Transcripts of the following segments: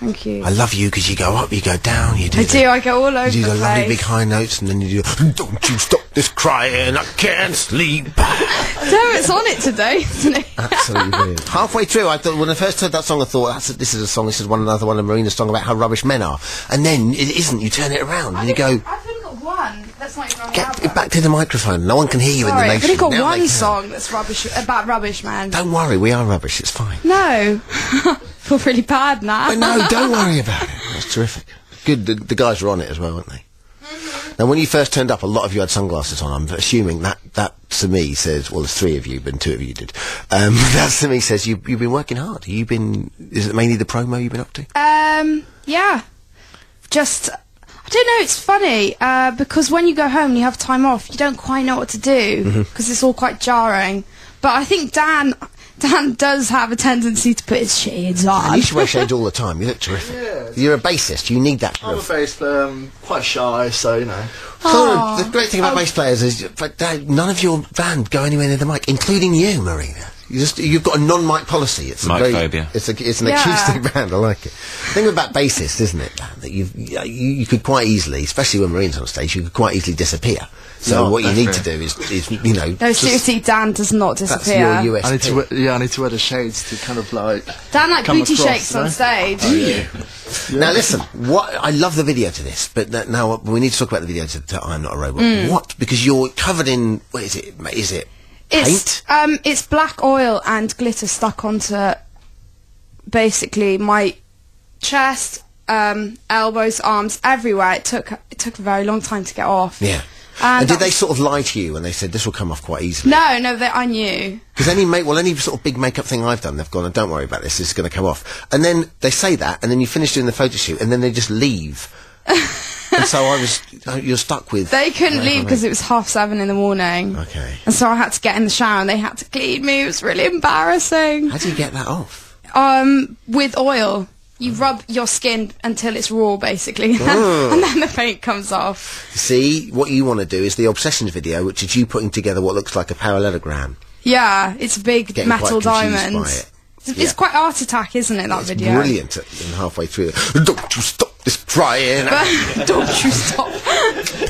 Thank you. I love you because you go up, you go down, you do. I go all over you do the the lovely place. big high notes, and then you do. Don't you stop this crying, I can't sleep. Dermot's on it today, isn't he? Absolutely brilliant. Halfway through, I thought when I first heard that song, I thought this is a song. This is another one of Marina's song about how rubbish men are, and then it isn't. You turn it around and you go. I've only got one. That's not even on the Get album. back to the microphone. No one can hear you in the Sorry, nation. I've only got Now they one can. song that's rubbish about rubbish, man. Don't worry, we are rubbish. It's fine. No. Feel really bad now. But no, don't worry about it. That's terrific. Good. The guys were on it as well, weren't they? Now, when you first turned up, a lot of you had sunglasses on. I'm assuming that to me says, well, there's 3 of you, but 2 of you did. That to me says you've been working hard. Is it mainly the promo you've been up to? Yeah. I don't know, it's funny, because when you go home and you have time off, you don't quite know what to do, because it's all quite jarring. But I think Dan does have a tendency to put his shades on. You should wear shades all the time. You look terrific. Yeah. You're a bassist. You need that. I'm a bass player, quite shy, so, you know. So, the great thing about bass players is none of your band go anywhere near the mic, including you, Marina. You've got a non-mic policy. It's Mic phobia. It's an acoustic band. I like it. The thing about bassists, isn't it, Dan, that you could quite easily, especially when Marina's on stage, you could quite easily disappear. So what you need to do is you know. No, seriously, Dan does not disappear. That's your USP. I need to wear the shades to kind of like. Dan like come booty across, shakes on stage. Now listen, I love the video to this, but now we need to talk about the video to I'm Not a Robot. What? Because you're covered in, what is it? Is it paint? It's black oil and glitter stuck onto basically my chest, elbows, arms, everywhere. It took a very long time to get off. Yeah. And did they sort of lie to you when they said this will come off quite easily? No, I knew. Because any sort of big makeup thing I've done, they've gone, oh, don't worry about this, it's going to come off. And then they say that, and then you finish doing the photo shoot, and then they just leave. And so you're stuck with. They couldn't leave because it was 7:30 in the morning. Okay. And so I had to get in the shower, and they had to clean me. It was really embarrassing. How do you get that off? With oil. You rub your skin until it's raw, basically, and then the paint comes off. See, what you want to do is the Obsessions video, which is you putting together what looks like a parallelogram. Yeah, it's a big Getting metal quite confused diamond. by it. It's quite Art Attack, isn't it, that video? Brilliant. And halfway through, don't you stop this crying. Don't you stop.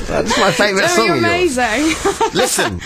That's my favourite song of yours. Amazing. Listen,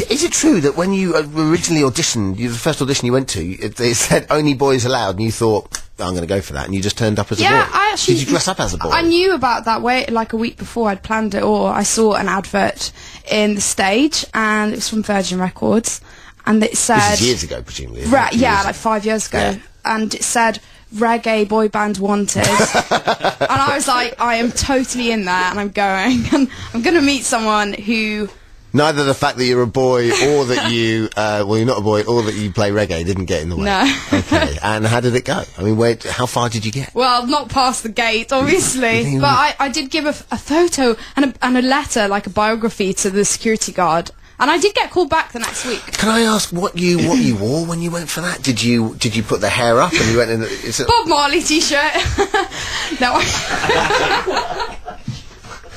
is it true that when you originally auditioned, the first audition you went to, they said only boys allowed, and you thought, I'm going to go for that, and you just turned up as a boy? Yeah, I actually... Did you dress up as a boy? I knew about that like a week before I'd planned it, or I saw an advert in the stage, and it was from Virgin Records, and it said... This is years ago, presumably. Yeah, like 5 years ago. Yeah. And it said, reggae boy band wanted. And I was like, I am totally in there, and I'm going. And I'm going to meet someone who... Neither the fact that you're a boy or that you, well, you're not a boy, or that you play reggae didn't get in the way. No. Okay. And how did it go? I mean, how far did you get? Well, not past the gate, obviously. But I did give a photo and a letter, like a biography, to the security guard. And I did get called back the next week. Can I ask what you wore when you went for that? Did you put the hair up and you went in? Bob Marley t-shirt. No.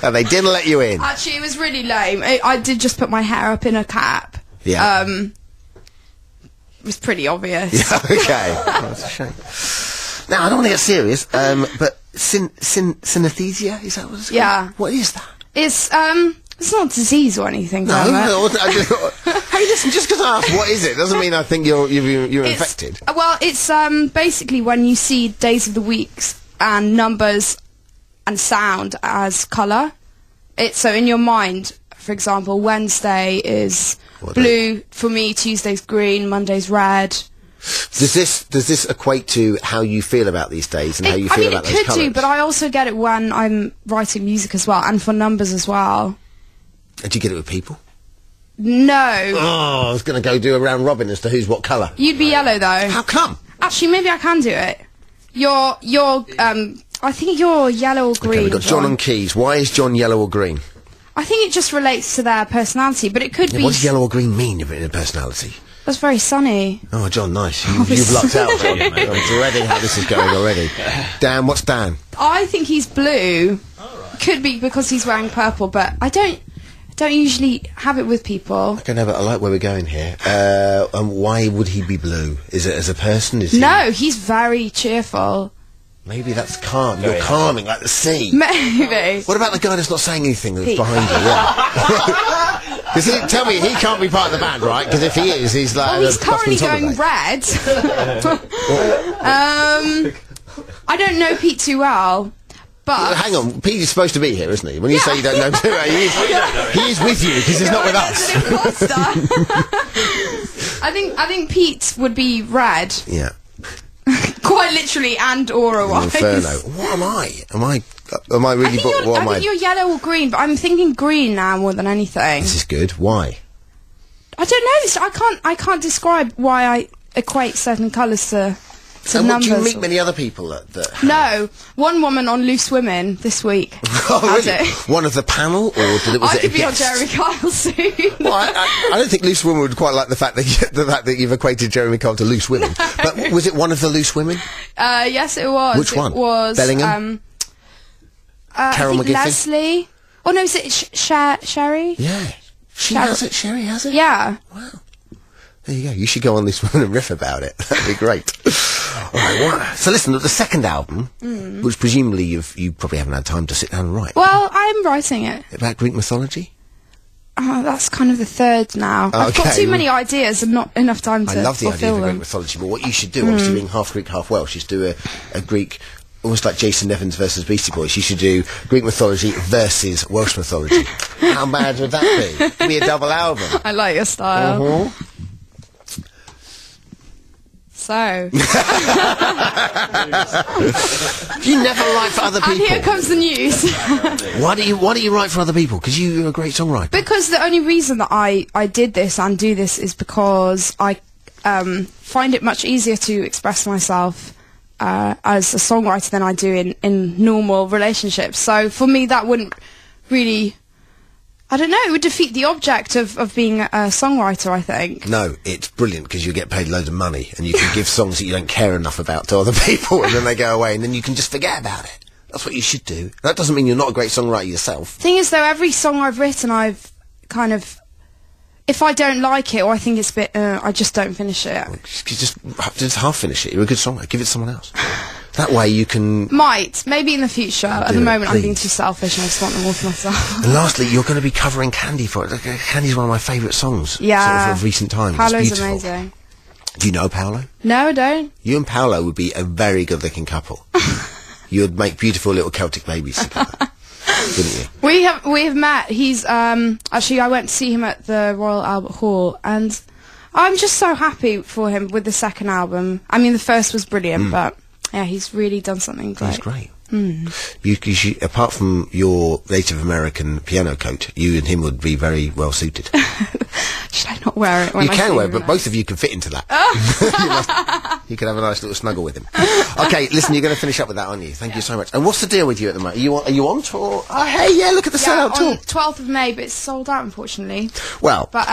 And they didn't let you in. Actually, it was really lame. I did just put my hair up in a cap. Yeah. It was pretty obvious. Yeah. Okay. That's a shame. Now I don't want to get serious. But synesthesia, is that what it's called? Yeah. What is that? It's not a disease or anything. No. Hey, listen. Just because I asked what is it doesn't mean I think you're infected. Well, it's basically when you see days of the weeks and numbers and sound as colour. So in your mind, for example, Wednesday is blue for me, Tuesday's green, Monday's red. Does this equate to how you feel about these days and how you feel about those colours? It could do, but I also get it when I'm writing music as well, and for numbers as well. And do you get it with people? No. Oh, I was going to go do a round robin as to who's what colour. You'd be yellow though. How come? Actually, maybe I can do it. I think you're yellow or green. Okay, we've got John and Keys. Why is John yellow or green? I think it just relates to their personality, but it could be... What does yellow or green mean in a personality? That's very sunny. Oh, John, nice. You've lucked out, John. I'm dreading how this is going already. Dan, what's Dan? I think he's blue. Right. Could be because he's wearing purple, but I don't usually have it with people. Okay, no, but I like where we're going here. And why would he be blue? Is it as a person? No, he's very cheerful. Maybe that's calm. You're calming like the sea. Maybe. What about the guy that's not saying anything that's Pete. behind you? Yeah. Because tell me, he can't be part of the band, right? Because if he is, he's like. Well, he's currently going red. I don't know Pete too well, but Hang on, Pete is supposed to be here, isn't he? When you say you don't know too well, he is with you because he's not with us. I think Pete would be red. Yeah. Quite literally and aura-wise. Inferno. What am I? Am I really? I think you're yellow or green, but I'm thinking green now more than anything. This is good. Why? I don't know. I can't describe why I equate certain colours to And numbers. do you meet many other people that No, one woman on Loose Women this week. Oh, really? One of the panel, or was I it could a be on guest? Jeremy Kyle soon. Well, I don't think Loose Women would quite like the fact that you've equated Jeremy Kyle to Loose Women. But was it one of the Loose Women? Yes, it was. Which one? It was Bellingham? Carol McGiffin? Leslie. Oh no, is it Sherry? Yeah. She Sherry. has it. Sherry has it. Yeah. Wow. There you go. You should go on Loose Women and riff about it. That'd be great. All right. Well, so listen, the second album, which presumably you probably haven't had time to sit down and write. Well, I'm writing it. About Greek mythology. Oh, that's kind of the third now. I've got Okay. too many ideas and not enough time to I love the idea fulfill of Greek them. mythology, but what you should do, obviously being half Greek, half Welsh, is do a Greek, almost like Jason Nevins versus Beastie Boys. You should do Greek mythology versus Welsh mythology. How bad would that be? It'd be a double album. I like your style. So, Do you never write for other and here people? comes the news. Why do you write for other people? Because you're a great songwriter. Because the only reason that I did this and do this is because I find it much easier to express myself as a songwriter than I do in normal relationships. So for me, that wouldn't really... I don't know, it would defeat the object of being a songwriter, I think. No, it's brilliant because you get paid loads of money and you can give songs that you don't care enough about to other people and then they go away and then you can just forget about it. That's what you should do. That doesn't mean you're not a great songwriter yourself. Thing is, though, every song I've written, I've kind of... If I don't like it or I think it's a bit... I just don't finish it. Just half finish it. You're a good songwriter. Give it to someone else. That way you can... Maybe in the future. At the it, moment, I'm being please. too selfish and I just want them all for myself. And lastly, you're going to be covering Candy for it. Candy's one of my favourite songs Yeah. sort of recent times. Paolo's it's beautiful. amazing. Do you know Paolo? No, I don't. You and Paolo would be a very good-looking couple. You would make beautiful little Celtic babies together, wouldn't you? We have met. He's actually, I went to see him at the Royal Albert Hall, and I'm just so happy for him with the second album. I mean, the first was brilliant, but yeah, he's really done something great. He's great. You should, apart from your Native American piano coat, you and him would be very well suited. Should I not wear it when You I can see wear him it, but now? both of you can fit into that. You can have a nice little snuggle with him. Okay, listen, you're going to finish up with that, aren't you? Thank you so much. And what's the deal with you at the moment? Are you on tour? Oh, hey, yeah, look at the Yeah, sellout tour. on 12th of May, but it's sold out, unfortunately. Well, But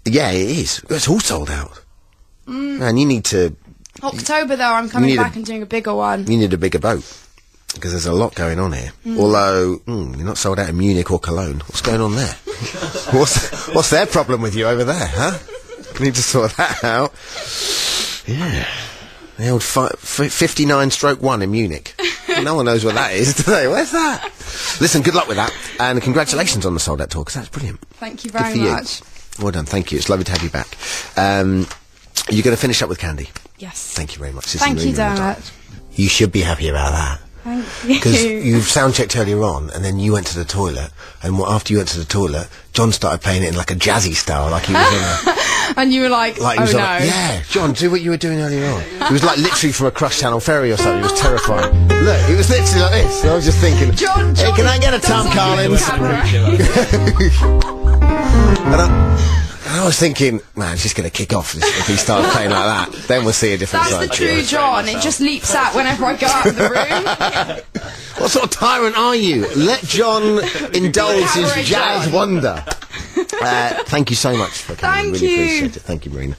yeah, it is. It's all sold out. Man, you need October, though, I'm coming need back and doing a bigger one. a bigger boat. Because there's a lot going on here. Although, you're not sold out in Munich or Cologne. What's going on there? What's their problem with you over there, huh? We need to sort that out. Yeah. The old 59/1 in Munich. No one knows what that is, do they? Where's that? Listen, good luck with that. And congratulations on the sold out tour, because that's brilliant. Thank you Good very for you. much. Well done, thank you. It's lovely to have you back. You're going to finish up with Candy. Yes. Thank you very much. This is Thank you, really, really Dermot. nice. You should be happy about that. Thank you. Because you sound-checked earlier on, and then you went to the toilet, and after you went to the toilet, John started playing it in like a jazzy style, like he was in a... And you were like, he oh was no. like, yeah, John, do what you were doing earlier on. It was like literally from a Crush Channel ferry or something. It was terrifying. Look, it was literally like this. And I was just thinking, John, hey, can I get a Tom Collins? And I was thinking, man, she's going to kick off if he starts playing like that. Then we'll see a different That's side. the true John. It just leaps out whenever I go out of the room. What sort of tyrant are you? Let John indulge his Cabaret jazz John. wonder. Thank you so much for coming. Thank Really you. appreciate it. Thank you, Marina.